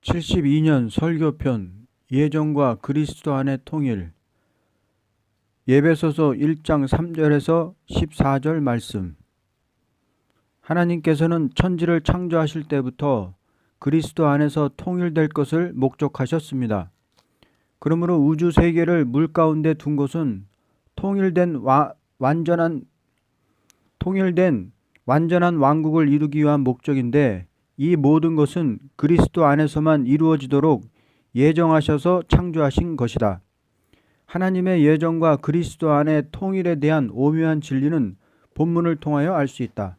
72년 설교편 예정과 그리스도 안의 통일. 에베소서 1장 3절에서 14절 말씀. 하나님께서는 천지를 창조하실 때부터 그리스도 안에서 통일될 것을 목적하셨습니다. 그러므로 우주 세계를 물 가운데 둔 것은 통일된 완전한 왕국을 이루기 위한 목적인데, 이 모든 것은 그리스도 안에서만 이루어지도록 예정하셔서 창조하신 것이다. 하나님의 예정과 그리스도 안의 통일에 대한 오묘한 진리는 본문을 통하여 알 수 있다.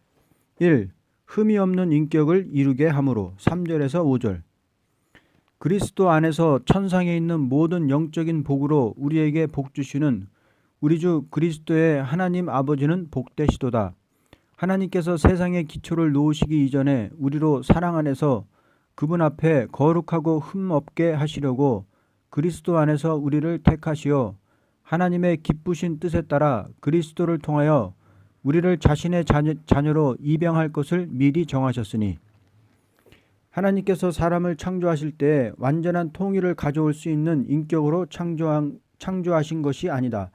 1. 흠이 없는 인격을 이루게 함으로. 3절에서 5절. 그리스도 안에서 천상에 있는 모든 영적인 복으로 우리에게 복 주시는 우리 주 그리스도의 하나님 아버지는 복되시도다. 하나님께서 세상의 기초를 놓으시기 이전에 우리로 사랑 안에서 그분 앞에 거룩하고 흠 없게 하시려고 그리스도 안에서 우리를 택하시어 하나님의 기쁘신 뜻에 따라 그리스도를 통하여 우리를 자신의 자녀로 입양할 것을 미리 정하셨으니, 하나님께서 사람을 창조하실 때 완전한 통일을 가져올 수 있는 인격으로 창조하신 것이 아니다.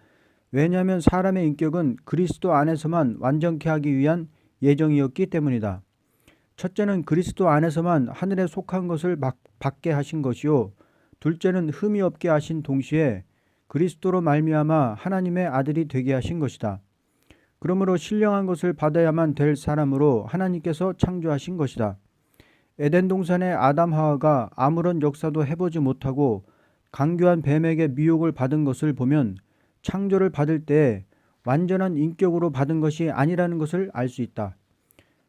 왜냐하면 사람의 인격은 그리스도 안에서만 완전케 하기 위한 예정이었기 때문이다. 첫째는 그리스도 안에서만 하늘에 속한 것을 받게 하신 것이요, 둘째는 흠이 없게 하신 동시에 그리스도로 말미암아 하나님의 아들이 되게 하신 것이다. 그러므로 신령한 것을 받아야만 될 사람으로 하나님께서 창조하신 것이다. 에덴 동산의 아담 하와가 아무런 역사도 해보지 못하고 강교한 뱀에게 미혹을 받은 것을 보면 창조를 받을 때 완전한 인격으로 받은 것이 아니라는 것을 알 수 있다.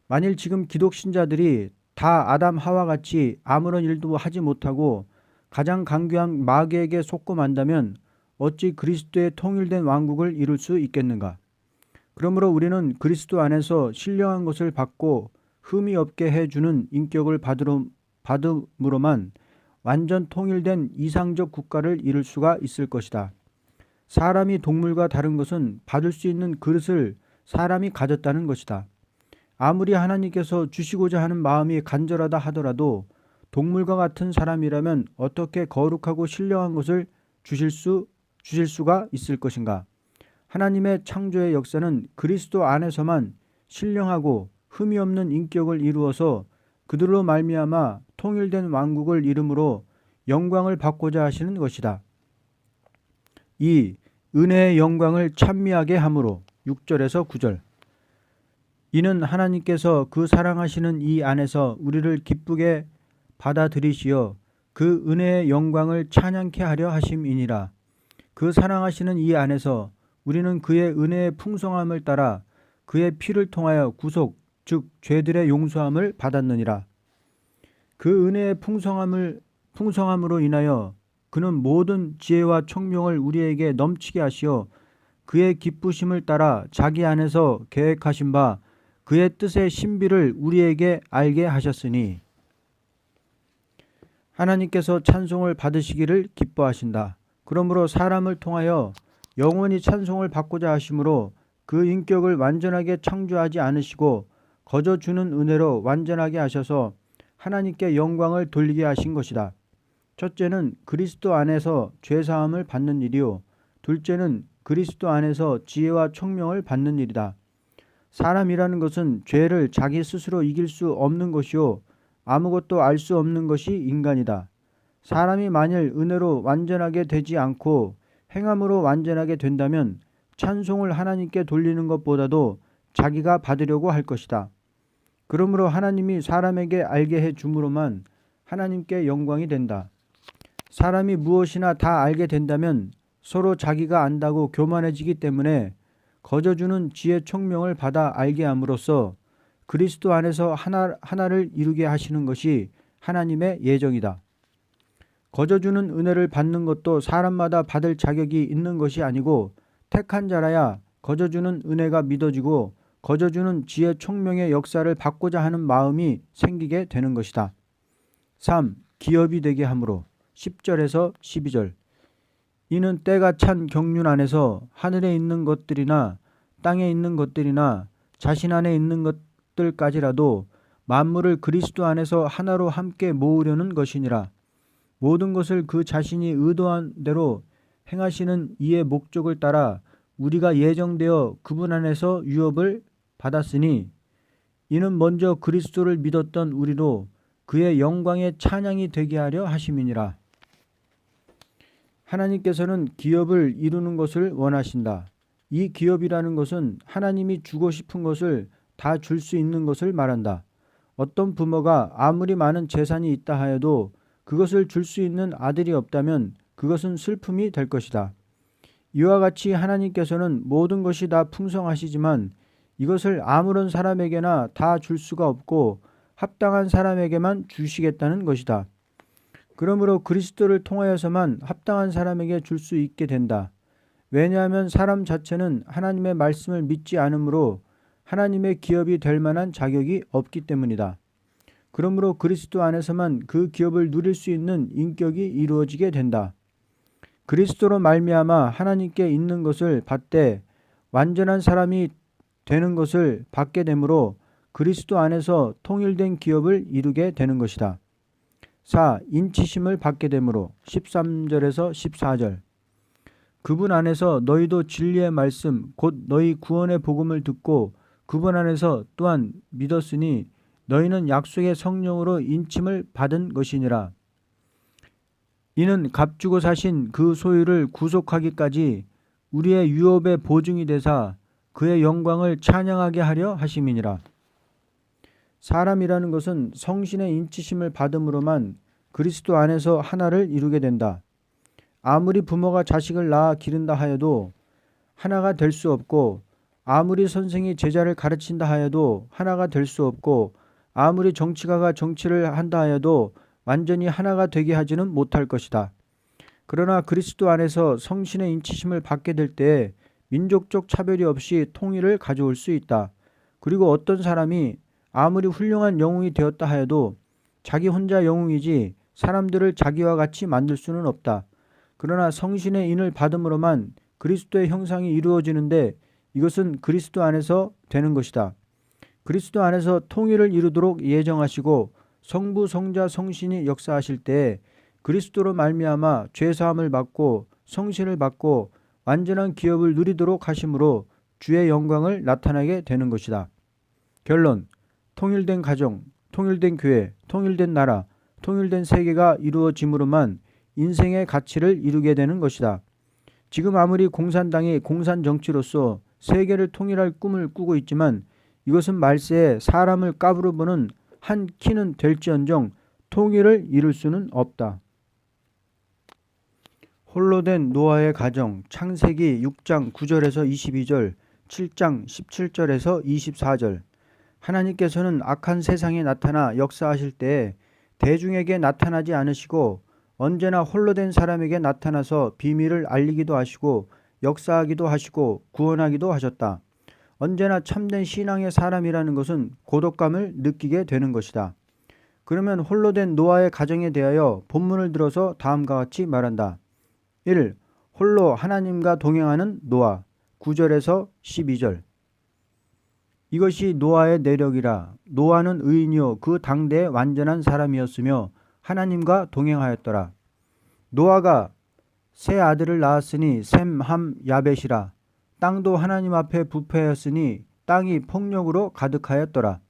만일 지금 기독신자들이 다 아담 하와 같이 아무런 일도 하지 못하고 가장 강교한 마귀에게 속고 만다면 어찌 그리스도의 통일된 왕국을 이룰 수 있겠는가? 그러므로 우리는 그리스도 안에서 신령한 것을 받고 흠이 없게 해주는 인격을 받음으로만 완전 통일된 이상적 국가를 이룰 수가 있을 것이다. 사람이 동물과 다른 것은 받을 수 있는 그릇을 사람이 가졌다는 것이다. 아무리 하나님께서 주시고자 하는 마음이 간절하다 하더라도 동물과 같은 사람이라면 어떻게 거룩하고 신령한 것을 주실 수가 있을 것인가? 하나님의 창조의 역사는 그리스도 안에서만 신령하고 흠이 없는 인격을 이루어서 그들로 말미암아 통일된 왕국을 이름으로 영광을 받고자 하시는 것이다. 2. 은혜의 영광을 찬미하게 함으로. 6절에서 9절. 이는 하나님께서 그 사랑하시는 이 안에서 우리를 기쁘게 받아들이시어 그 은혜의 영광을 찬양케 하려 하심이니라. 그 사랑하시는 이 안에서 우리는 그의 은혜의 풍성함을 따라 그의 피를 통하여 구속, 즉 죄들의 용서함을 받았느니라. 그 은혜의 풍성함으로 인하여 그는 모든 지혜와 총명을 우리에게 넘치게 하시어 그의 기쁘심을 따라 자기 안에서 계획하신 바 그의 뜻의 신비를 우리에게 알게 하셨으니, 하나님께서 찬송을 받으시기를 기뻐하신다. 그러므로 사람을 통하여 영원히 찬송을 받고자 하심으로 그 인격을 완전하게 창조하지 않으시고 거저 주는 은혜로 완전하게 하셔서 하나님께 영광을 돌리게 하신 것이다. 첫째는 그리스도 안에서 죄사함을 받는 일이요, 둘째는 그리스도 안에서 지혜와 총명을 받는 일이다. 사람이라는 것은 죄를 자기 스스로 이길 수 없는 것이요, 아무것도 알 수 없는 것이 인간이다. 사람이 만일 은혜로 완전하게 되지 않고 행함으로 완전하게 된다면 찬송을 하나님께 돌리는 것보다도 자기가 받으려고 할 것이다. 그러므로 하나님이 사람에게 알게 해 줌으로만 하나님께 영광이 된다. 사람이 무엇이나 다 알게 된다면 서로 자기가 안다고 교만해지기 때문에 거저 주는 지혜 총명을 받아 알게 함으로써 그리스도 안에서 하나를 이루게 하시는 것이 하나님의 예정이다. 거저 주는 은혜를 받는 것도 사람마다 받을 자격이 있는 것이 아니고 택한 자라야 거저 주는 은혜가 믿어지고 거저 주는 지혜 총명의 역사를 받고자 하는 마음이 생기게 되는 것이다. 3. 기업이 되게 함으로. 10절에서 12절. 이는 때가 찬 경륜 안에서 하늘에 있는 것들이나 땅에 있는 것들이나 자신 안에 있는 것들까지라도 만물을 그리스도 안에서 하나로 함께 모으려는 것이니라. 모든 것을 그 자신이 의도한 대로 행하시는 이의 목적을 따라 우리가 예정되어 그분 안에서 유업을 받았으니 이는 먼저 그리스도를 믿었던 우리로 그의 영광의 찬양이 되게 하려 하심이니라. 하나님께서는 기업을 이루는 것을 원하신다. 이 기업이라는 것은 하나님이 주고 싶은 것을 다 줄 수 있는 것을 말한다. 어떤 부모가 아무리 많은 재산이 있다 하여도 그것을 줄 수 있는 아들이 없다면 그것은 슬픔이 될 것이다. 이와 같이 하나님께서는 모든 것이 다 풍성하시지만 이것을 아무런 사람에게나 다 줄 수가 없고 합당한 사람에게만 주시겠다는 것이다. 그러므로 그리스도를 통하여서만 합당한 사람에게 줄 수 있게 된다. 왜냐하면 사람 자체는 하나님의 말씀을 믿지 않으므로 하나님의 기업이 될 만한 자격이 없기 때문이다. 그러므로 그리스도 안에서만 그 기업을 누릴 수 있는 인격이 이루어지게 된다. 그리스도로 말미암아 하나님께 있는 것을 받되 완전한 사람이 되는 것을 받게 되므로 그리스도 안에서 통일된 기업을 이루게 되는 것이다. 4. 인치심을 받게 되므로 13절에서 14절 그분 안에서 너희도 진리의 말씀 곧 너희 구원의 복음을 듣고 그분 안에서 또한 믿었으니 너희는 약속의 성령으로 인침을 받은 것이니라. 이는 값주고 사신 그 소유를 구속하기까지 우리의 유업의 보증이 되사 그의 영광을 찬양하게 하려 하심이니라. 사람이라는 것은 성신의 인치심을 받음으로만 그리스도 안에서 하나를 이루게 된다. 아무리 부모가 자식을 낳아 기른다 하여도 하나가 될 수 없고 아무리 선생이 제자를 가르친다 하여도 하나가 될 수 없고 아무리 정치가가 정치를 한다 하여도 완전히 하나가 되게 하지는 못할 것이다. 그러나 그리스도 안에서 성신의 인치심을 받게 될 때에 민족적 차별이 없이 통일을 가져올 수 있다. 그리고 어떤 사람이 아무리 훌륭한 영웅이 되었다 하여도 자기 혼자 영웅이지 사람들을 자기와 같이 만들 수는 없다. 그러나 성신의 인을 받음으로만 그리스도의 형상이 이루어지는데 이것은 그리스도 안에서 되는 것이다. 그리스도 안에서 통일을 이루도록 예정하시고 성부, 성자, 성신이 역사하실 때에 그리스도로 말미암아 죄사함을 받고 성신을 받고 완전한 기업을 누리도록 하심으로 주의 영광을 나타나게 되는 것이다. 결론, 통일된 가정, 통일된 교회, 통일된 나라, 통일된 세계가 이루어짐으로만 인생의 가치를 이루게 되는 것이다. 지금 아무리 공산당이 공산정치로서 세계를 통일할 꿈을 꾸고 있지만 이것은 말세에 사람을 값으로 보는 한 키는 될지언정 통일을 이룰 수는 없다. 홀로 된 노아의 가정 창세기 6장 9절에서 22절, 7장 17절에서 24절 하나님께서는 악한 세상에 나타나 역사하실 때에 대중에게 나타나지 않으시고 언제나 홀로 된 사람에게 나타나서 비밀을 알리기도 하시고 역사하기도 하시고 구원하기도 하셨다. 언제나 참된 신앙의 사람이라는 것은 고독감을 느끼게 되는 것이다. 그러면 홀로 된 노아의 가정에 대하여 본문을 들어서 다음과 같이 말한다. 1. 홀로 하나님과 동행하는 노아 9절에서 12절 이것이 노아의 내력이라. 노아는 의인이요 그 당대의 완전한 사람이었으며 하나님과 동행하였더라. 노아가 세 아들을 낳았으니 셈, 함, 야벳이라. 땅도 하나님 앞에 부패하였으니 땅이 폭력으로 가득하였더라.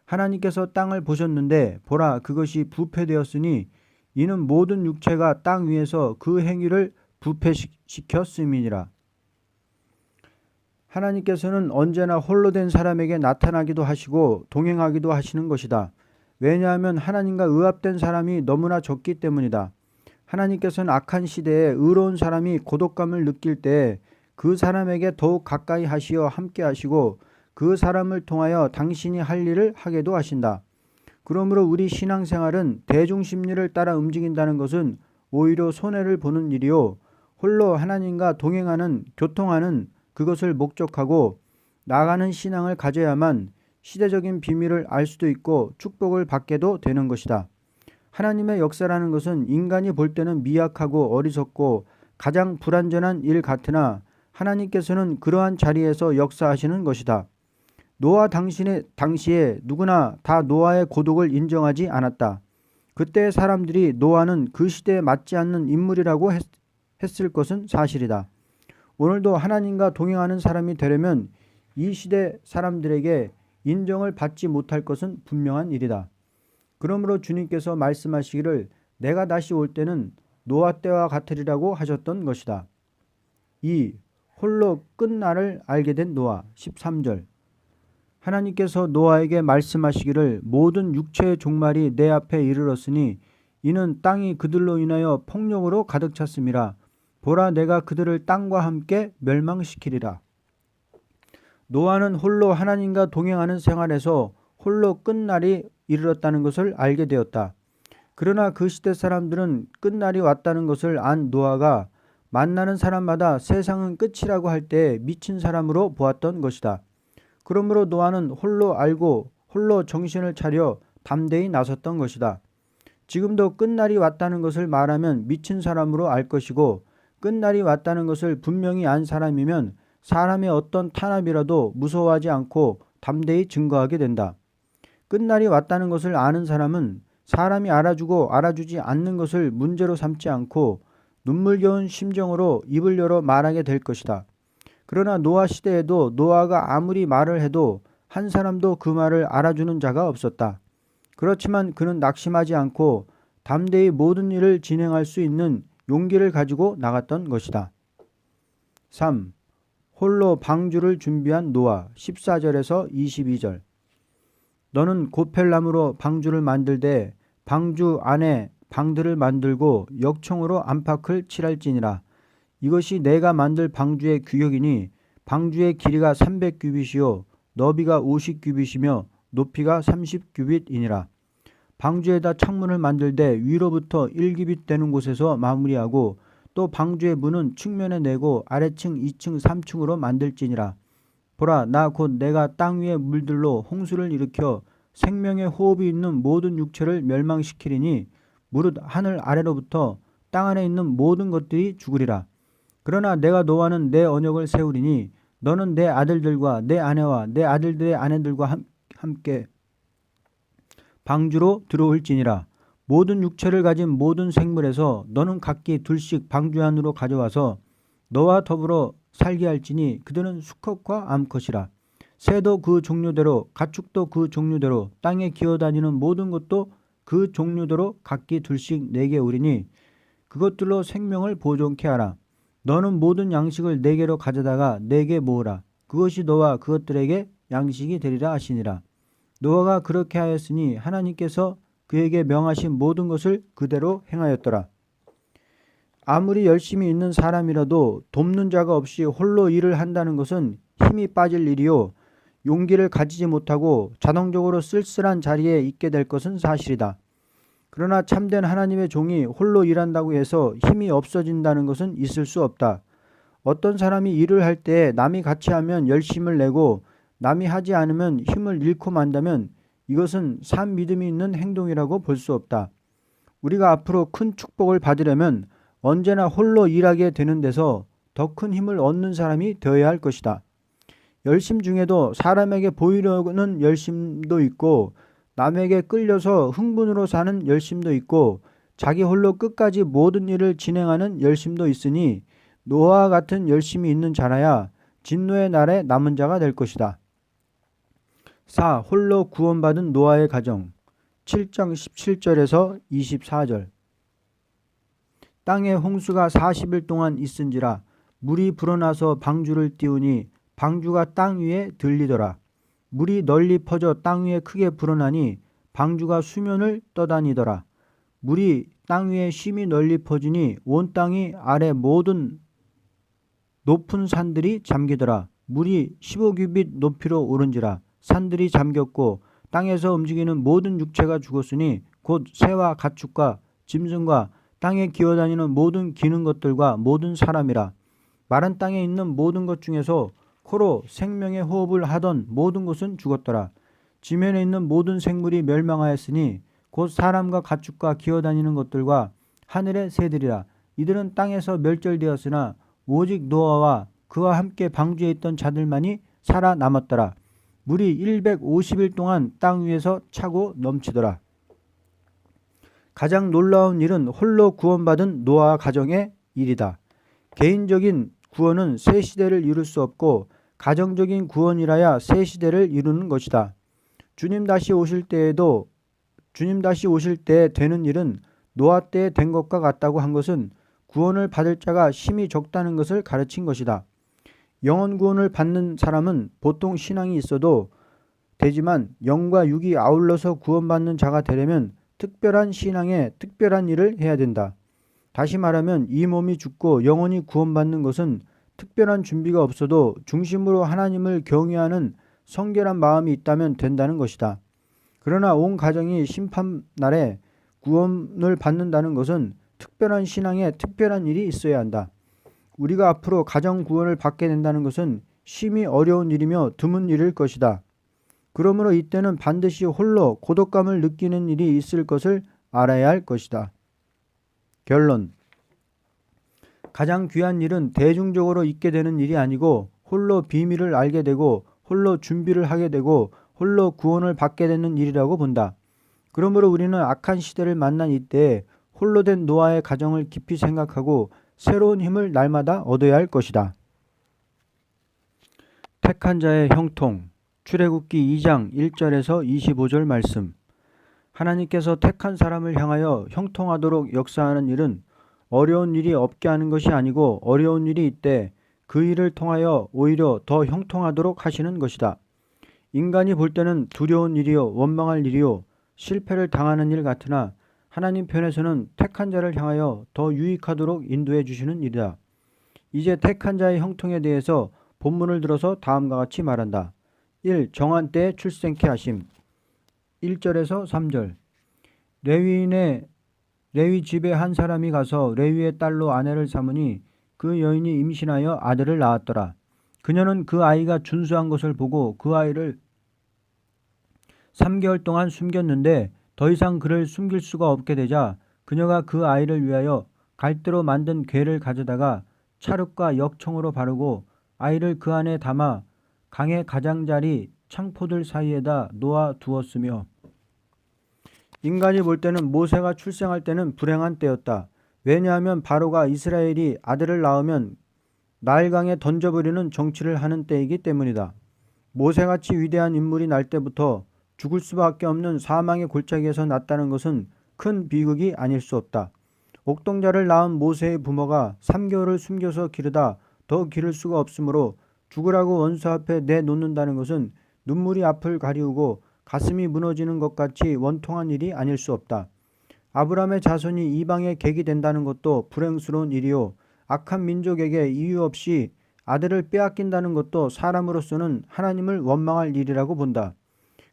하나님께서 땅을 보셨는데 보라 그것이 부패되었으니 이는 모든 육체가 땅 위에서 그 행위를 부패시켰음이니라. 하나님께서는 언제나 홀로 된 사람에게 나타나기도 하시고 동행하기도 하시는 것이다. 왜냐하면 하나님과 의합된 사람이 너무나 적기 때문이다. 하나님께서는 악한 시대에 의로운 사람이 고독감을 느낄 때 그 사람에게 더욱 가까이 하시어 함께 하시고 그 사람을 통하여 당신이 할 일을 하게도 하신다. 그러므로 우리 신앙생활은 대중심리를 따라 움직인다는 것은 오히려 손해를 보는 일이요 홀로 하나님과 동행하는 교통하는 그것을 목적하고 나가는 신앙을 가져야만 시대적인 비밀을 알 수도 있고 축복을 받게도 되는 것이다. 하나님의 역사라는 것은 인간이 볼 때는 미약하고 어리석고 가장 불완전한 일 같으나 하나님께서는 그러한 자리에서 역사하시는 것이다. 노아 당시에 누구나 다 노아의 고독을 인정하지 않았다. 그때의 사람들이 노아는 그 시대에 맞지 않는 인물이라고 했을 것은 사실이다. 오늘도 하나님과 동행하는 사람이 되려면 이 시대 사람들에게 인정을 받지 못할 것은 분명한 일이다. 그러므로 주님께서 말씀하시기를 내가 다시 올 때는 노아 때와 같으리라고 하셨던 것이다. 2. 홀로 끝날을 알게 된 노아 13절. 하나님께서 노아에게 말씀하시기를 모든 육체의 종말이 내 앞에 이르렀으니 이는 땅이 그들로 인하여 폭력으로 가득 찼음이라. 보라 내가 그들을 땅과 함께 멸망시키리라. 노아는 홀로 하나님과 동행하는 생활에서 홀로 끝날이 이르렀다는 것을 알게 되었다. 그러나 그 시대 사람들은 끝날이 왔다는 것을 안 노아가 만나는 사람마다 세상은 끝이라고 할 때 미친 사람으로 보았던 것이다. 그러므로 노아는 홀로 알고 홀로 정신을 차려 담대히 나섰던 것이다. 지금도 끝날이 왔다는 것을 말하면 미친 사람으로 알 것이고 끝날이 왔다는 것을 분명히 안 사람이면 사람의 어떤 탄압이라도 무서워하지 않고 담대히 증거하게 된다. 끝날이 왔다는 것을 아는 사람은 사람이 알아주고 알아주지 않는 것을 문제로 삼지 않고 눈물겨운 심정으로 입을 열어 말하게 될 것이다. 그러나 노아 시대에도 노아가 아무리 말을 해도 한 사람도 그 말을 알아주는 자가 없었다. 그렇지만 그는 낙심하지 않고 담대히 모든 일을 진행할 수 있는 용기를 가지고 나갔던 것이다. 3. 홀로 방주를 준비한 노아 14절에서 22절. 너는 고펠나무로 방주를 만들되 방주 안에 방들을 만들고 역청으로 안팎을 칠할지니라. 이것이 내가 만들 방주의 규격이니 방주의 길이가 300규빗이요 너비가 50규빗이며 높이가 30규빗이니라. 방주에다 창문을 만들되 위로부터 1규빗 되는 곳에서 마무리하고 또 방주의 문은 측면에 내고 아래층 2층 3층으로 만들지니라. 보라 나 곧 내가 땅 위의 물들로 홍수를 일으켜 생명의 호흡이 있는 모든 육체를 멸망시키리니 무릇 하늘 아래로부터 땅 안에 있는 모든 것들이 죽으리라. 그러나 내가 노아는 내 언약을 세우리니 너는 내 아들들과 내 아내와 내 아들들의 아내들과 함께 방주로 들어올지니라. 모든 육체를 가진 모든 생물에서 너는 각기 둘씩 방주 안으로 가져와서 너와 더불어 살게 할지니 그들은 수컷과 암컷이라. 새도 그 종류대로 가축도 그 종류대로 땅에 기어다니는 모든 것도 그 종류대로 각기 둘씩 내게 오리니 그것들로 생명을 보존케 하라. 너는 모든 양식을 네개로 가져다가 네개 모으라. 그것이 너와 그것들에게 양식이 되리라 하시니라. 노아가 그렇게 하였으니 하나님께서 그에게 명하신 모든 것을 그대로 행하였더라. 아무리 열심히 있는 사람이라도 돕는 자가 없이 홀로 일을 한다는 것은 힘이 빠질 일이요 용기를 가지지 못하고 자동적으로 쓸쓸한 자리에 있게 될 것은 사실이다. 그러나 참된 하나님의 종이 홀로 일한다고 해서 힘이 없어진다는 것은 있을 수 없다. 어떤 사람이 일을 할 때 남이 같이 하면 열심을 내고 남이 하지 않으면 힘을 잃고 만다면 이것은 산 믿음이 있는 행동이라고 볼 수 없다. 우리가 앞으로 큰 축복을 받으려면 언제나 홀로 일하게 되는 데서 더 큰 힘을 얻는 사람이 되어야 할 것이다. 열심 중에도 사람에게 보이려는 열심도 있고 남에게 끌려서 흥분으로 사는 열심도 있고 자기 홀로 끝까지 모든 일을 진행하는 열심도 있으니 노아와 같은 열심이 있는 자라야 진노의 날에 남은 자가 될 것이다. 4. 홀로 구원받은 노아의 가정 7장 17절에서 24절. 땅에 홍수가 40일 동안 있은지라 물이 불어나서 방주를 띄우니 방주가 땅 위에 들리더라. 물이 널리 퍼져 땅 위에 크게 불어나니 방주가 수면을 떠다니더라. 물이 땅 위에 심히 널리 퍼지니 온 땅이 아래 모든 높은 산들이 잠기더라. 물이 15규빗 높이로 오른지라 산들이 잠겼고 땅에서 움직이는 모든 육체가 죽었으니 곧 새와 가축과 짐승과 땅에 기어다니는 모든 기는 것들과 모든 사람이라. 마른 땅에 있는 모든 것 중에서 코로 생명의 호흡을 하던 모든 것은 죽었더라. 지면에 있는 모든 생물이 멸망하였으니 곧 사람과 가축과 기어다니는 것들과 하늘의 새들이라. 이들은 땅에서 멸절되었으나 오직 노아와 그와 함께 방주에 있던 자들만이 살아남았더라. 물이 150일 동안 땅 위에서 차고 넘치더라. 가장 놀라운 일은 홀로 구원받은 노아 가정의 일이다. 개인적인 구원은 새 시대를 이룰 수 없고 가정적인 구원이라야 새 시대를 이루는 것이다. 주님 다시 오실 때 되는 일은 노아 때 된 것과 같다고 한 것은 구원을 받을 자가 심히 적다는 것을 가르친 것이다. 영원 구원을 받는 사람은 보통 신앙이 있어도 되지만 영과 육이 아울러서 구원받는 자가 되려면 특별한 신앙에 특별한 일을 해야 된다. 다시 말하면 이 몸이 죽고 영원히 구원받는 것은 특별한 준비가 없어도 중심으로 하나님을 경외하는 성결한 마음이 있다면 된다는 것이다. 그러나 온 가정이 심판날에 구원을 받는다는 것은 특별한 신앙에 특별한 일이 있어야 한다. 우리가 앞으로 가정 구원을 받게 된다는 것은 심히 어려운 일이며 드문 일일 것이다. 그러므로 이때는 반드시 홀로 고독감을 느끼는 일이 있을 것을 알아야 할 것이다. 결론. 가장 귀한 일은 대중적으로 있게 되는 일이 아니고 홀로 비밀을 알게 되고 홀로 준비를 하게 되고 홀로 구원을 받게 되는 일이라고 본다. 그러므로 우리는 악한 시대를 만난 이때에 홀로 된 노아의 가정을 깊이 생각하고 새로운 힘을 날마다 얻어야 할 것이다. 택한 자의 형통. 출애굽기 2장 1절에서 25절 말씀. 하나님께서 택한 사람을 향하여 형통하도록 역사하는 일은 어려운 일이 없게 하는 것이 아니고 어려운 일이 있되 그 일을 통하여 오히려 더 형통하도록 하시는 것이다. 인간이 볼 때는 두려운 일이요 원망할 일이요 실패를 당하는 일 같으나 하나님 편에서는 택한 자를 향하여 더 유익하도록 인도해 주시는 일이다. 이제 택한 자의 형통에 대해서 본문을 들어서 다음과 같이 말한다. 1. 정한 때에 출생케 하심. 1절에서 3절. 레위 집에 한 사람이 가서 레위의 딸로 아내를 삼으니 그 여인이 임신하여 아들을 낳았더라. 그녀는 그 아이가 준수한 것을 보고 그 아이를 3개월 동안 숨겼는데 더 이상 그를 숨길 수가 없게 되자 그녀가 그 아이를 위하여 갈대로 만든 궤를 가져다가 찰흙과 역청으로 바르고 아이를 그 안에 담아 강의 가장자리 창포들 사이에다 놓아 두었으며 인간이 볼 때는 모세가 출생할 때는 불행한 때였다. 왜냐하면 바로가 이스라엘이 아들을 낳으면 나일강에 던져버리는 정치를 하는 때이기 때문이다. 모세같이 위대한 인물이 날 때부터 죽을 수밖에 없는 사망의 골짜기에서 났다는 것은 큰 비극이 아닐 수 없다. 옥동자를 낳은 모세의 부모가 3개월을 숨겨서 기르다 더 기를 수가 없으므로 죽으라고 원수 앞에 내놓는다는 것은 눈물이 앞을 가리우고 가슴이 무너지는 것 같이 원통한 일이 아닐 수 없다. 아브라함의 자손이 이방의 객이 된다는 것도 불행스러운 일이요 악한 민족에게 이유 없이 아들을 빼앗긴다는 것도 사람으로서는 하나님을 원망할 일이라고 본다.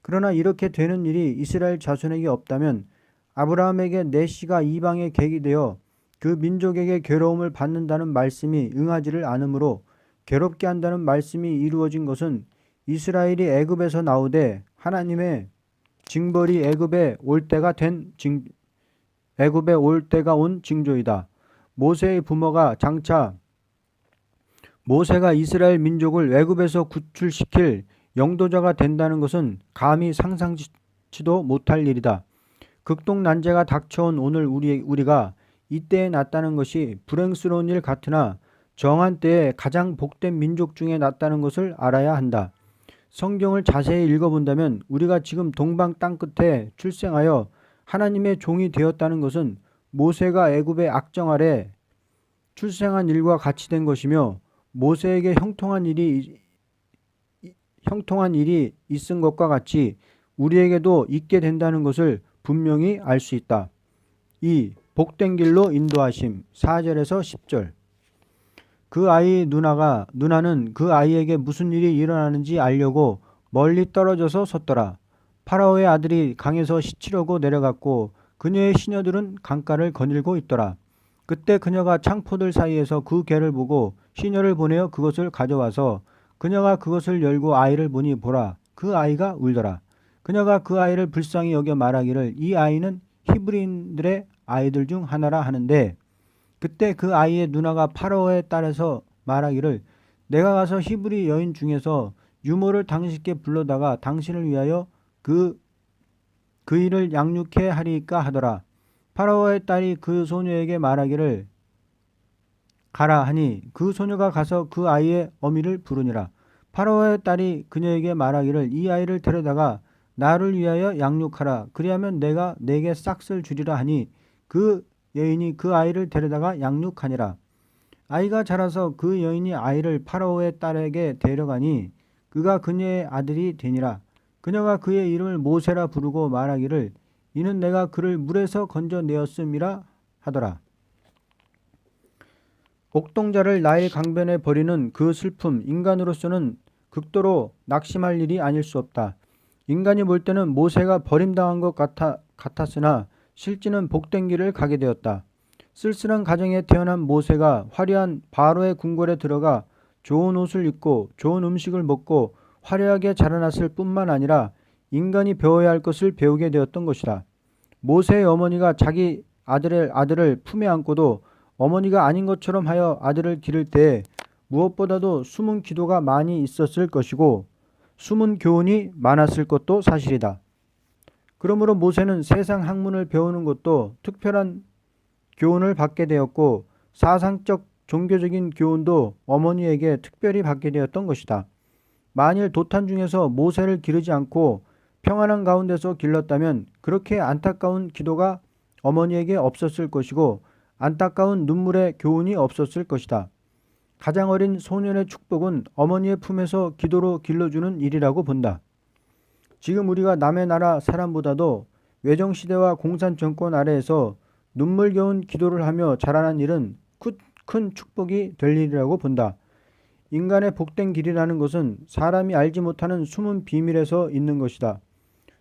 그러나 이렇게 되는 일이 이스라엘 자손에게 없다면 아브라함에게 내 씨가 이방의 객이 되어 그 민족에게 괴로움을 받는다는 말씀이 응하지를 않으므로 괴롭게 한다는 말씀이 이루어진 것은 이스라엘이 애굽에서 나오되 하나님의 징벌이 애굽에 올 때가 온 징조이다. 모세의 부모가 장차 모세가 이스라엘 민족을 애굽에서 구출시킬 영도자가 된다는 것은 감히 상상치도 못할 일이다. 극동난제가 닥쳐온 오늘 우리가 이때에 났다는 것이 불행스러운 일 같으나 정한 때에 가장 복된 민족 중에 났다는 것을 알아야 한다. 성경을 자세히 읽어본다면 우리가 지금 동방 땅끝에 출생하여 하나님의 종이 되었다는 것은 모세가 애굽의 악정 아래 출생한 일과 같이 된 것이며 모세에게 형통한 일이 있은 것과 같이 우리에게도 있게 된다는 것을 분명히 알 수 있다. 2. 복된 길로 인도하심. 4절에서 10절. 그 아이 누나는 그 아이에게 무슨 일이 일어나는지 알려고 멀리 떨어져서 섰더라. 파라오의 아들이 강에서 씻으려고 내려갔고 그녀의 시녀들은 강가를 거닐고 있더라. 그때 그녀가 창포들 사이에서 그 개를 보고 시녀를 보내어 그것을 가져와서 그녀가 그것을 열고 아이를 보니 보라 그 아이가 울더라. 그녀가 그 아이를 불쌍히 여겨 말하기를 이 아이는 히브리인들의 아이들 중 하나라 하는데 그때 그 아이의 누나가 파라오의 딸에서 말하기를 내가 가서 히브리 여인 중에서 유모를 당신께 불러다가 당신을 위하여 그 일을 양육해 하리이까 하더라. 파라오의 딸이 그 소녀에게 말하기를 가라 하니 그 소녀가 가서 그 아이의 어미를 부르니라. 파라오의 딸이 그녀에게 말하기를 이 아이를 데려다가 나를 위하여 양육하라. 그리하면 내가 내게 싹쓸 주리라 하니 그 여인이 그 아이를 데려다가 양육하니라. 아이가 자라서 그 여인이 아이를 파라오의 딸에게 데려가니 그가 그녀의 아들이 되니라. 그녀가 그의 이름을 모세라 부르고 말하기를 이는 내가 그를 물에서 건져내었음이라 하더라. 옥동자를 나일 강변에 버리는 그 슬픔, 인간으로서는 극도로 낙심할 일이 아닐 수 없다. 인간이 볼 때는 모세가 버림당한 것 같았으나 실제는 복된 길을 가게 되었다. 쓸쓸한 가정에 태어난 모세가 화려한 바로의 궁궐에 들어가 좋은 옷을 입고 좋은 음식을 먹고 화려하게 자라났을 뿐만 아니라 인간이 배워야 할 것을 배우게 되었던 것이다. 모세의 어머니가 자기 아들을 품에 안고도 어머니가 아닌 것처럼 하여 아들을 기를 때 무엇보다도 숨은 기도가 많이 있었을 것이고 숨은 교훈이 많았을 것도 사실이다. 그러므로 모세는 세상 학문을 배우는 것도 특별한 교훈을 받게 되었고 사상적 종교적인 교훈도 어머니에게 특별히 받게 되었던 것이다. 만일 도탄 중에서 모세를 기르지 않고 평안한 가운데서 길렀다면 그렇게 안타까운 기도가 어머니에게 없었을 것이고 안타까운 눈물의 교훈이 없었을 것이다. 가장 어린 소년의 축복은 어머니의 품에서 기도로 길러주는 일이라고 본다. 지금 우리가 남의 나라 사람보다도 외정시대와 공산정권 아래에서 눈물겨운 기도를 하며 자라난 일은 큰 축복이 될 일이라고 본다. 인간의 복된 길이라는 것은 사람이 알지 못하는 숨은 비밀에서 있는 것이다.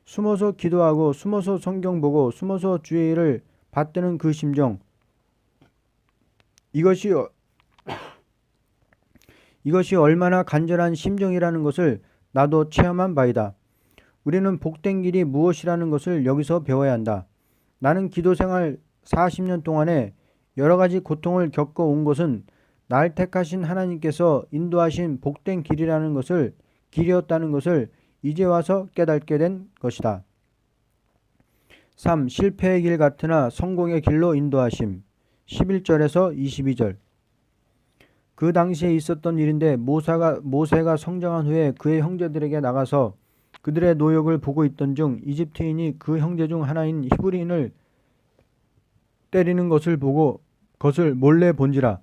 숨어서 기도하고 숨어서 성경 보고 숨어서 주의 일을 받드는 그 심정, 이것이 얼마나 간절한 심정이라는 것을 나도 체험한 바이다. 우리는 복된 길이 무엇이라는 것을 여기서 배워야 한다. 나는 기도생활 40년 동안에 여러 가지 고통을 겪어온 것은 날 택하신 하나님께서 인도하신 복된 길이었다는 것을 이제 와서 깨닫게 된 것이다. 3. 실패의 길 같으나 성공의 길로 인도하심. 11절에서 22절. 그 당시에 있었던 일인데 모세가 성장한 후에 그의 형제들에게 나가서 그들의 노역을 보고 있던 중 이집트인이 그 형제 중 하나인 히브리인을 때리는 것을 보고 그것을 몰래 본지라.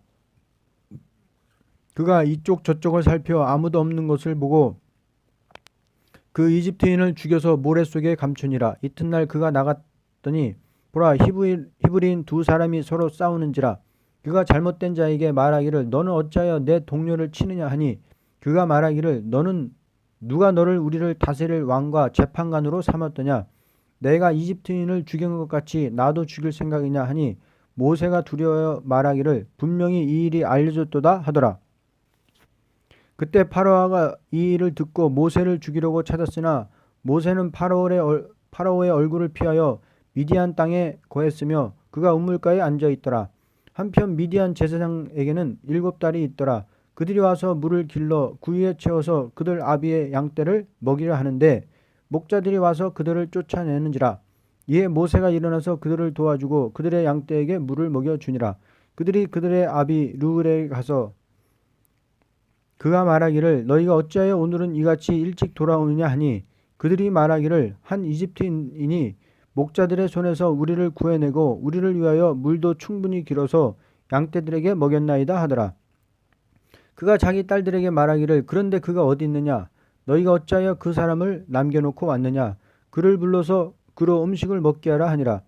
그가 이쪽 저쪽을 살펴 아무도 없는 것을 보고 그 이집트인을 죽여서 모래 속에 감추니라. 이튿날 그가 나갔더니 보라 히브리인 두 사람이 서로 싸우는지라. 그가 잘못된 자에게 말하기를 너는 어찌하여 내 동료를 치느냐 하니 그가 말하기를 누가 너를 우리를 다스릴 왕과 재판관으로 삼았더냐. 내가 이집트인을 죽인 것 같이 나도 죽일 생각이냐 하니 모세가 두려워 말하기를 분명히 이 일이 알려졌도다 하더라. 그때 파라오가 이 일을 듣고 모세를 죽이려고 찾았으나 모세는 파라오의 얼굴을 피하여 미디안 땅에 거했으며 그가 우물가에 앉아 있더라. 한편 미디안 제사장에게는 7딸이 있더라. 그들이 와서 물을 길러 구유에 채워서 그들 아비의 양떼를 먹이려 하는데 목자들이 와서 그들을 쫓아내는지라. 이에 모세가 일어나서 그들을 도와주고 그들의 양떼에게 물을 먹여주니라. 그들이 그들의 아비 르우엘에게 가서 그가 말하기를 너희가 어찌하여 오늘은 이같이 일찍 돌아오느냐 하니 그들이 말하기를 한 이집트인이 목자들의 손에서 우리를 구해내고 우리를 위하여 물도 충분히 길어서 양떼들에게 먹였나이다 하더라. 그가 자기 딸들에게 말하기를 그런데 그가 어디 있느냐? 너희가 어찌하여 그 사람을 남겨놓고 왔느냐? 그를 불러서 그로 음식을 먹게 하라 하니라.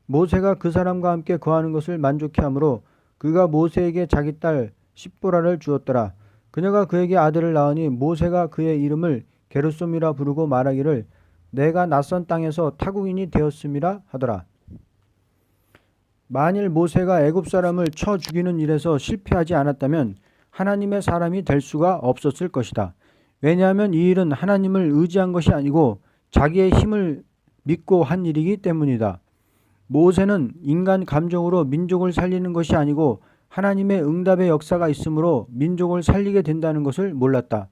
모세가 그 사람과 함께 거하는 것을 만족해 하므로 그가 모세에게 자기 딸 십보라를 주었더라. 그녀가 그에게 아들을 낳으니 모세가 그의 이름을 게르솜이라 부르고 말하기를 내가 낯선 땅에서 타국인이 되었음이라 하더라. 만일 모세가 애굽 사람을 쳐 죽이는 일에서 실패하지 않았다면 하나님의 사람이 될 수가 없었을 것이다. 왜냐하면 이 일은 하나님을 의지한 것이 아니고 자기의 힘을 믿고 한 일이기 때문이다. 모세는 인간 감정으로 민족을 살리는 것이 아니고 하나님의 응답의 역사가 있으므로 민족을 살리게 된다는 것을 몰랐다.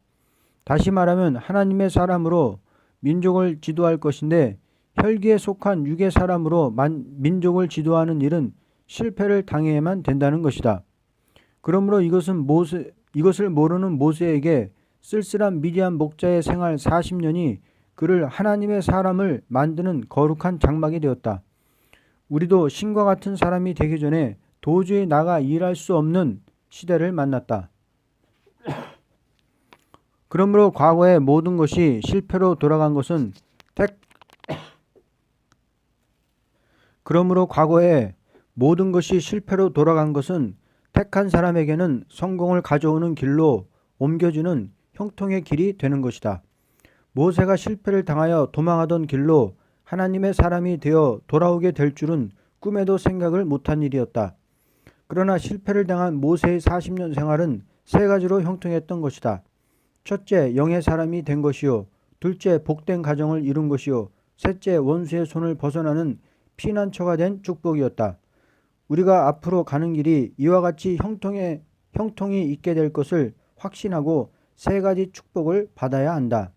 다시 말하면 하나님의 사람으로 민족을 지도할 것인데 혈기에 속한 육의 사람으로 민족을 지도하는 일은 실패를 당해야만 된다는 것이다. 그러므로 이것을 모르는 모세에게 쓸쓸한 미디안 목자의 생활 40년이 그를 하나님의 사람을 만드는 거룩한 장막이 되었다. 우리도 신과 같은 사람이 되기 전에 도저히 나가 일할 수 없는 시대를 만났다. 그러므로 과거의 모든 것이 실패로 돌아간 것은 택한 사람에게는 성공을 가져오는 길로 옮겨주는 형통의 길이 되는 것이다. 모세가 실패를 당하여 도망하던 길로 하나님의 사람이 되어 돌아오게 될 줄은 꿈에도 생각을 못한 일이었다. 그러나 실패를 당한 모세의 40년 생활은 세 가지로 형통했던 것이다. 첫째, 영의 사람이 된 것이요. 둘째, 복된 가정을 이룬 것이요. 셋째, 원수의 손을 벗어나는 피난처가 된 축복이었다. 우리가 앞으로 가는 길이 이와 같이 형통이 있게 될 것을 확신하고 세 가지 축복을 받아야 한다.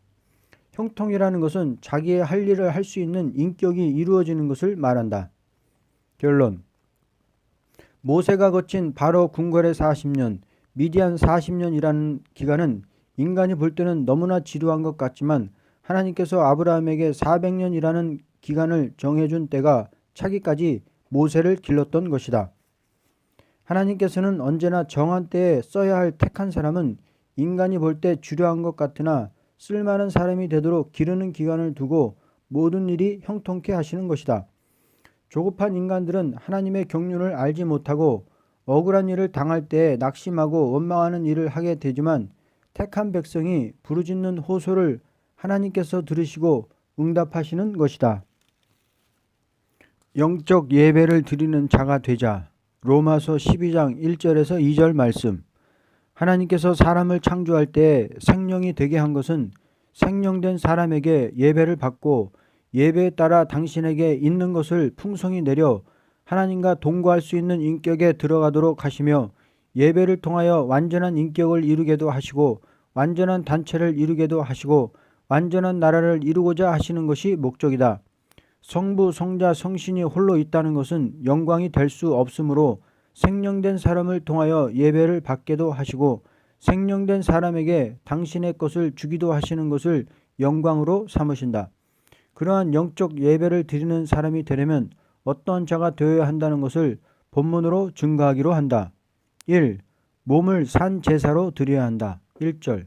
형통이라는 것은 자기의 할 일을 할 수 있는 인격이 이루어지는 것을 말한다. 결론. 모세가 거친 바로 궁궐의 40년, 미디안 40년이라는 기간은 인간이 볼 때는 너무나 지루한 것 같지만 하나님께서 아브라함에게 400년이라는 기간을 정해준 때가 차기까지 모세를 길렀던 것이다. 하나님께서는 언제나 정한 때에 써야 할 택한 사람은 인간이 볼 때 주려한 것 같으나 쓸만한 사람이 되도록 기르는 기간을 두고 모든 일이 형통케 하시는 것이다. 조급한 인간들은 하나님의 경륜을 알지 못하고 억울한 일을 당할 때 낙심하고 원망하는 일을 하게 되지만 택한 백성이 부르짖는 호소를 하나님께서 들으시고 응답하시는 것이다. 영적 예배를 드리는 자가 되자. 로마서 12장 1절에서 2절 말씀. 하나님께서 사람을 창조할 때 생명이 되게 한 것은 생명된 사람에게 예배를 받고 예배에 따라 당신에게 있는 것을 풍성히 내려 하나님과 동거할 수 있는 인격에 들어가도록 하시며 예배를 통하여 완전한 인격을 이루게도 하시고 완전한 단체를 이루게도 하시고 완전한 나라를 이루고자 하시는 것이 목적이다. 성부, 성자, 성신이 홀로 있다는 것은 영광이 될 수 없으므로 생명된 사람을 통하여 예배를 받게도 하시고 생명된 사람에게 당신의 것을 주기도 하시는 것을 영광으로 삼으신다. 그러한 영적 예배를 드리는 사람이 되려면 어떤 자가 되어야 한다는 것을 본문으로 증거하기로 한다. 1. 몸을 산 제사로 드려야 한다. 1절.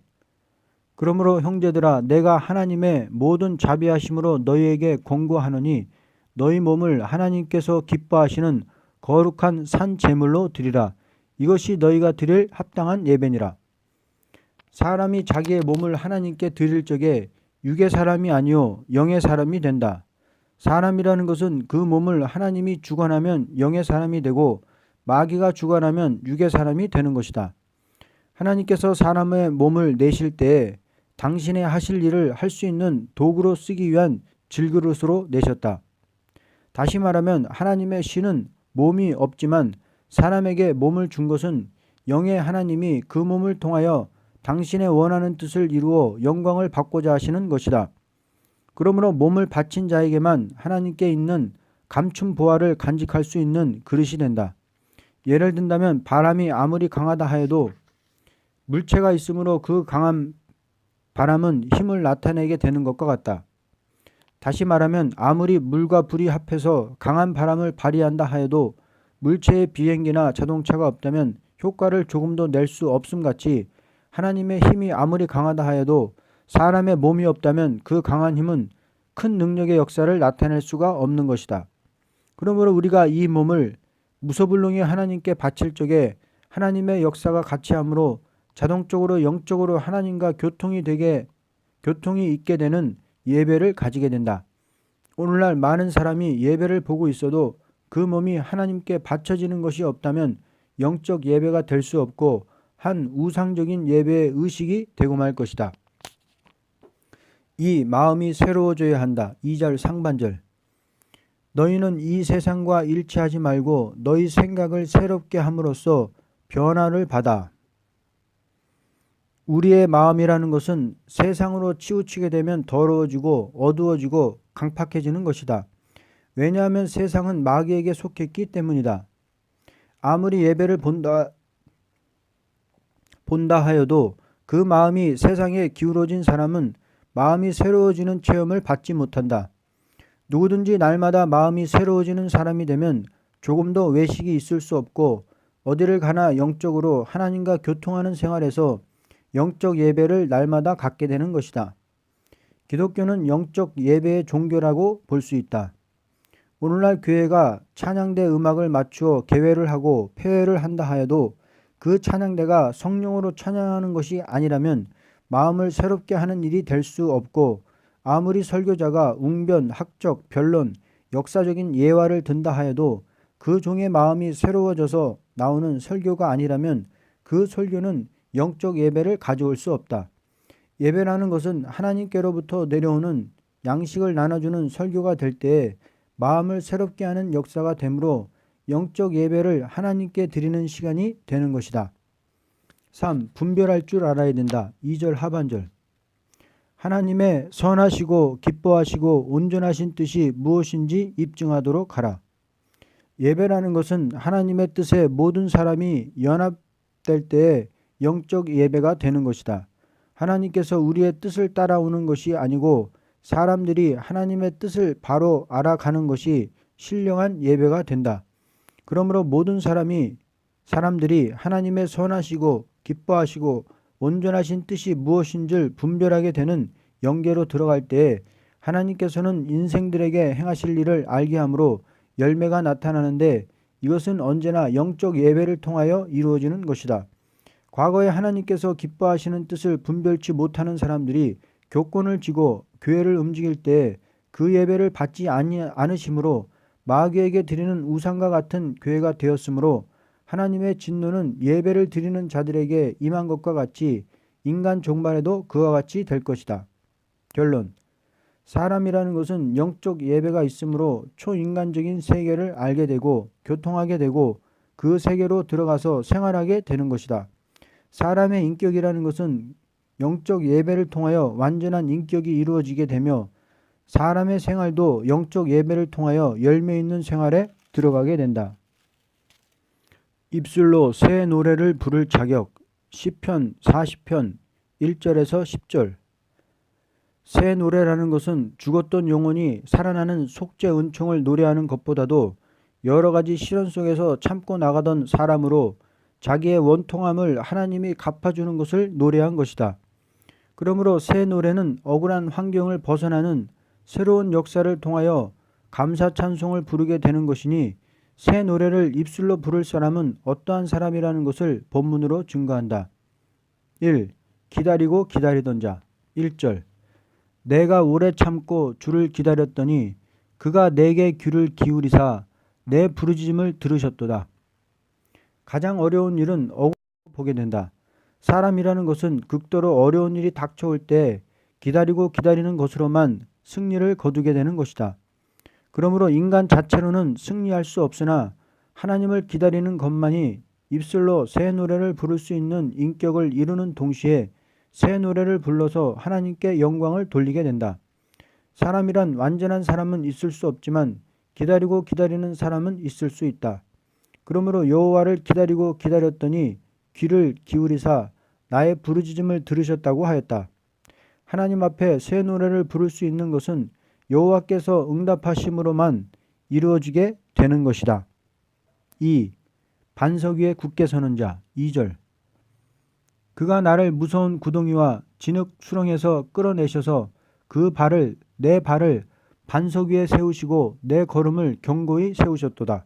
그러므로 형제들아 내가 하나님의 모든 자비하심으로 너희에게 권고하노니 너희 몸을 하나님께서 기뻐하시는 거룩한 산 제물로 드리라. 이것이 너희가 드릴 합당한 예배니라. 사람이 자기의 몸을 하나님께 드릴 적에 육의 사람이 아니요 영의 사람이 된다. 사람이라는 것은 그 몸을 하나님이 주관하면 영의 사람이 되고 마귀가 주관하면 육의 사람이 되는 것이다. 하나님께서 사람의 몸을 내실 때에 당신의 하실 일을 할 수 있는 도구로 쓰기 위한 질그릇으로 내셨다. 다시 말하면 하나님의 신은 몸이 없지만 사람에게 몸을 준 것은 영의 하나님이 그 몸을 통하여 당신의 원하는 뜻을 이루어 영광을 받고자 하시는 것이다. 그러므로 몸을 바친 자에게만 하나님께 있는 감춘 보화를 간직할 수 있는 그릇이 된다. 예를 든다면 바람이 아무리 강하다 하여도 물체가 있으므로 그 강한 바람은 힘을 나타내게 되는 것과 같다. 다시 말하면 아무리 물과 불이 합해서 강한 바람을 발휘한다 하여도 물체의 비행기나 자동차가 없다면 효과를 조금도 낼 수 없음 같이 하나님의 힘이 아무리 강하다 하여도 사람의 몸이 없다면 그 강한 힘은 큰 능력의 역사를 나타낼 수가 없는 것이다. 그러므로 우리가 이 몸을 무소불능히 하나님께 바칠 적에 하나님의 역사가 같이 하므로 자동적으로 영적으로 하나님과 교통이 있게 되는 예배를 가지게 된다. 오늘날 많은 사람이 예배를 보고 있어도 그 몸이 하나님께 바쳐지는 것이 없다면 영적 예배가 될 수 없고 한 우상적인 예배의 의식이 되고 말 것이다. 이 마음이 새로워져야 한다. 2절 상반절. 너희는 이 세상과 일치하지 말고 너희 생각을 새롭게 함으로써 변화를 받아. 우리의 마음이라는 것은 세상으로 치우치게 되면 더러워지고 어두워지고 강팍해지는 것이다. 왜냐하면 세상은 마귀에게 속했기 때문이다. 아무리 예배를 본다 하여도 그 마음이 세상에 기울어진 사람은 마음이 새로워지는 체험을 받지 못한다. 누구든지 날마다 마음이 새로워지는 사람이 되면 조금도 외식이 있을 수 없고 어디를 가나 영적으로 하나님과 교통하는 생활에서 영적 예배를 날마다 갖게 되는 것이다. 기독교는 영적 예배의 종교라고 볼 수 있다. 오늘날 교회가 찬양대 음악을 맞추어 개회를 하고 폐회를 한다 하여도 그 찬양대가 성령으로 찬양하는 것이 아니라면 마음을 새롭게 하는 일이 될 수 없고, 아무리 설교자가 웅변, 학적, 변론, 역사적인 예화를 든다 하여도 그 종의 마음이 새로워져서 나오는 설교가 아니라면 그 설교는 영적 예배를 가져올 수 없다. 예배라는 것은 하나님께로부터 내려오는 양식을 나눠주는 설교가 될 때에 마음을 새롭게 하는 역사가 되므로 영적 예배를 하나님께 드리는 시간이 되는 것이다. 3. 분별할 줄 알아야 된다. 2절 하반절. 하나님의 선하시고 기뻐하시고 온전하신 뜻이 무엇인지 입증하도록 하라. 예배라는 것은 하나님의 뜻에 모든 사람이 연합될 때에 영적 예배가 되는 것이다. 하나님께서 우리의 뜻을 따라오는 것이 아니고 사람들이 하나님의 뜻을 바로 알아가는 것이 신령한 예배가 된다. 그러므로 모든 사람들이 하나님의 선하시고 기뻐하시고 온전하신 뜻이 무엇인지를 분별하게 되는 영계로 들어갈 때에 하나님께서는 인생들에게 행하실 일을 알게 하므로 열매가 나타나는데, 이것은 언제나 영적 예배를 통하여 이루어지는 것이다. 과거에 하나님께서 기뻐하시는 뜻을 분별치 못하는 사람들이 교권을 쥐고 교회를 움직일 때 그 예배를 받지 않으심으로 마귀에게 드리는 우상과 같은 교회가 되었으므로 하나님의 진노는 예배를 드리는 자들에게 임한 것과 같이 인간 종말에도 그와 같이 될 것이다. 결론. 사람이라는 것은 영적 예배가 있으므로 초인간적인 세계를 알게 되고 교통하게 되고 그 세계로 들어가서 생활하게 되는 것이다. 사람의 인격이라는 것은 영적 예배를 통하여 완전한 인격이 이루어지게 되며 사람의 생활도 영적 예배를 통하여 열매 있는 생활에 들어가게 된다. 입술로 새 노래를 부를 자격. 시편 40편 1절에서 10절. 새 노래라는 것은 죽었던 영혼이 살아나는 속죄 은총을 노래하는 것보다도 여러 가지 시련 속에서 참고 나가던 사람으로 자기의 원통함을 하나님이 갚아주는 것을 노래한 것이다. 그러므로 새 노래는 억울한 환경을 벗어나는 새로운 역사를 통하여 감사 찬송을 부르게 되는 것이니, 새 노래를 입술로 부를 사람은 어떠한 사람이라는 것을 본문으로 증거한다. 1. 기다리고 기다리던 자. 1절. 내가 오래 참고 주를 기다렸더니 그가 내게 귀를 기울이사 내 부르짖음을 들으셨도다. 가장 어려운 일은 억울하게 보게 된다. 사람이라는 것은 극도로 어려운 일이 닥쳐올 때 기다리고 기다리는 것으로만 승리를 거두게 되는 것이다. 그러므로 인간 자체로는 승리할 수 없으나 하나님을 기다리는 것만이 입술로 새 노래를 부를 수 있는 인격을 이루는 동시에 새 노래를 불러서 하나님께 영광을 돌리게 된다. 사람이란 완전한 사람은 있을 수 없지만 기다리고 기다리는 사람은 있을 수 있다. 그러므로 여호와를 기다리고 기다렸더니 귀를 기울이사 나의 부르짖음을 들으셨다고 하였다. 하나님 앞에 새 노래를 부를 수 있는 것은 여호와께서 응답하심으로만 이루어지게 되는 것이다. 2. 반석 위에 굳게 서는 자. 2절. 그가 나를 무서운 구덩이와 진흙 수렁에서 끌어내셔서 내 발을 반석 위에 세우시고 내 걸음을 견고히 세우셨도다.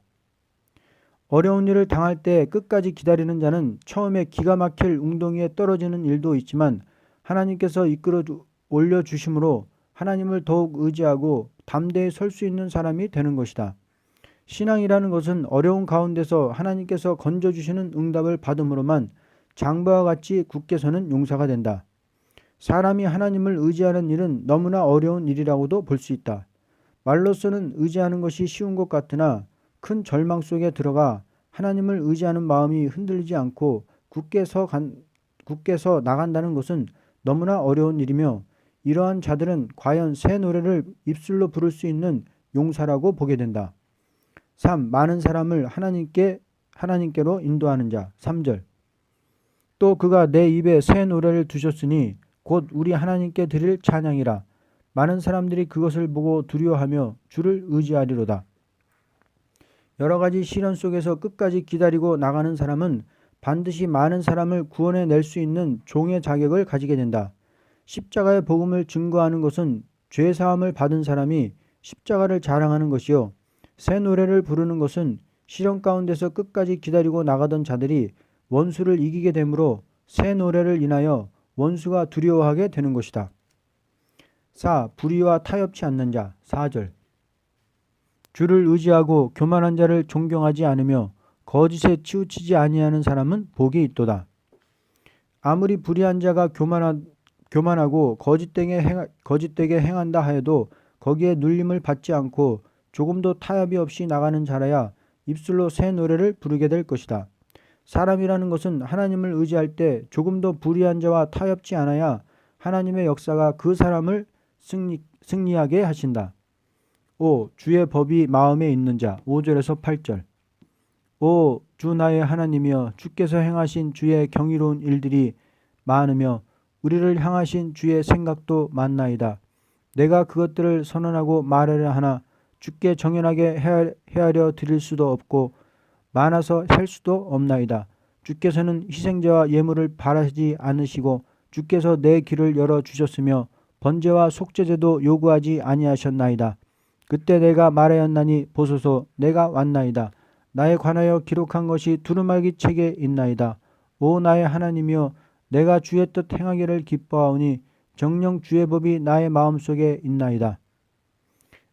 어려운 일을 당할 때 끝까지 기다리는 자는 처음에 기가 막힐 웅덩이에 떨어지는 일도 있지만 하나님께서 이끌어 올려주심으로 하나님을 더욱 의지하고 담대히 설 수 있는 사람이 되는 것이다. 신앙이라는 것은 어려운 가운데서 하나님께서 건져주시는 응답을 받음으로만 장부와 같이 굳게 서는 용사가 된다. 사람이 하나님을 의지하는 일은 너무나 어려운 일이라고도 볼 수 있다. 말로서는 의지하는 것이 쉬운 것 같으나 큰 절망 속에 들어가 하나님을 의지하는 마음이 흔들리지 않고 굳게 굳게 서 나간다는 것은 너무나 어려운 일이며 이러한 자들은 과연 새 노래를 입술로 부를 수 있는 용사라고 보게 된다. 3. 많은 사람을 하나님께로 인도하는 자. 3절. 또 그가 내 입에 새 노래를 두셨으니 곧 우리 하나님께 드릴 찬양이라. 많은 사람들이 그것을 보고 두려워하며 주를 의지하리로다. 여러 가지 시련 속에서 끝까지 기다리고 나가는 사람은 반드시 많은 사람을 구원해 낼 수 있는 종의 자격을 가지게 된다. 십자가의 복음을 증거하는 것은 죄사함을 받은 사람이 십자가를 자랑하는 것이요. 새 노래를 부르는 것은 시련 가운데서 끝까지 기다리고 나가던 자들이 원수를 이기게 되므로 새 노래를 인하여 원수가 두려워하게 되는 것이다. 4. 불의와 타협치 않는 자. 4절. 주를 의지하고 교만한 자를 존경하지 않으며 거짓에 치우치지 아니하는 사람은 복이 있도다. 아무리 불의한 자가 교만하고 거짓되게 행한다 하여도 거기에 눌림을 받지 않고 조금도 타협이 없이 나가는 자라야 입술로 새 노래를 부르게 될 것이다. 사람이라는 것은 하나님을 의지할 때 조금도 불의한 자와 타협지 않아야 하나님의 역사가 그 사람을 승리하게 하신다. 5. 주의 법이 마음에 있는 자. 5절에서 8절. 오 주 나의 하나님이여, 주께서 행하신 주의 경이로운 일들이 많으며 우리를 향하신 주의 생각도 많나이다. 내가 그것들을 선언하고 말하려 하나 주께 정연하게 헤아려 드릴 수도 없고 많아서 셀 수도 없나이다. 주께서는 희생제와 예물을 바라지 않으시고 주께서 내 길을 열어 주셨으며 번제와 속죄제도 요구하지 아니하셨나이다. 그때 내가 말하였나니 보소서 내가 왔나이다. 나에 관하여 기록한 것이 두루마기 책에 있나이다. 오 나의 하나님이여, 내가 주의 뜻 행하기를 기뻐하오니 정녕 주의 법이 나의 마음속에 있나이다.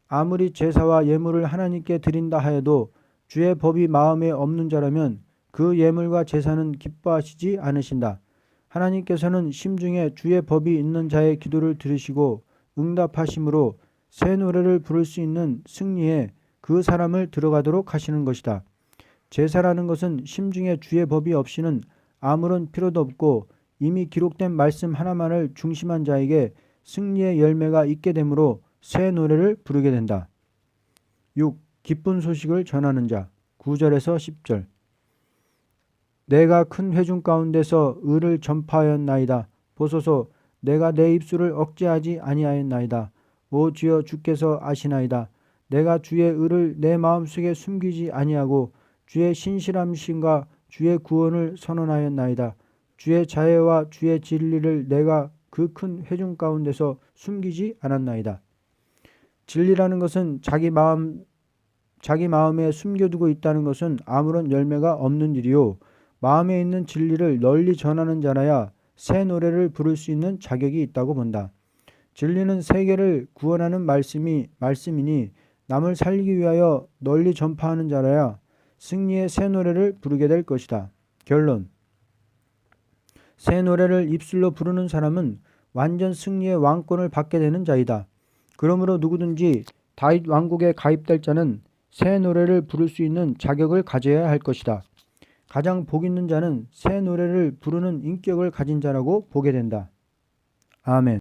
아무리 제사와 예물을 하나님께 드린다 하여도 주의 법이 마음에 없는 자라면 그 예물과 제사는 기뻐하시지 않으신다. 하나님께서는 심중에 주의 법이 있는 자의 기도를 들으시고 응답하심으로 새 노래를 부를 수 있는 승리에 그 사람을 들어가도록 하시는 것이다. 제사라는 것은 심중에 주의 법이 없이는 아무런 필요도 없고 이미 기록된 말씀 하나만을 중심한 자에게 승리의 열매가 있게 되므로 새 노래를 부르게 된다. 6. 기쁜 소식을 전하는 자. 9절에서 10절. 내가 큰 회중 가운데서 의를 전파하였나이다. 보소서 내가 내 입술을 억제하지 아니하였나이다. 오 주여, 주께서 아시나이다. 내가 주의 의를 내 마음속에 숨기지 아니하고 주의 신실함과 주의 구원을 선언하였나이다. 주의 자애와 주의 진리를 내가 그 큰 회중 가운데서 숨기지 않았나이다. 진리라는 것은 자기 마음에 숨겨두고 있다는 것은 아무런 열매가 없는 일이요, 마음에 있는 진리를 널리 전하는 자라야 새 노래를 부를 수 있는 자격이 있다고 본다. 진리는 세계를 구원하는 말씀이니 남을 살리기 위하여 널리 전파하는 자라야 승리의 새 노래를 부르게 될 것이다. 결론. 새 노래를 입술로 부르는 사람은 완전 승리의 왕권을 받게 되는 자이다. 그러므로 누구든지 다윗 왕국에 가입될 자는 새 노래를 부를 수 있는 자격을 가져야 할 것이다. 가장 복 있는 자는 새 노래를 부르는 인격을 가진 자라고 보게 된다. 아멘.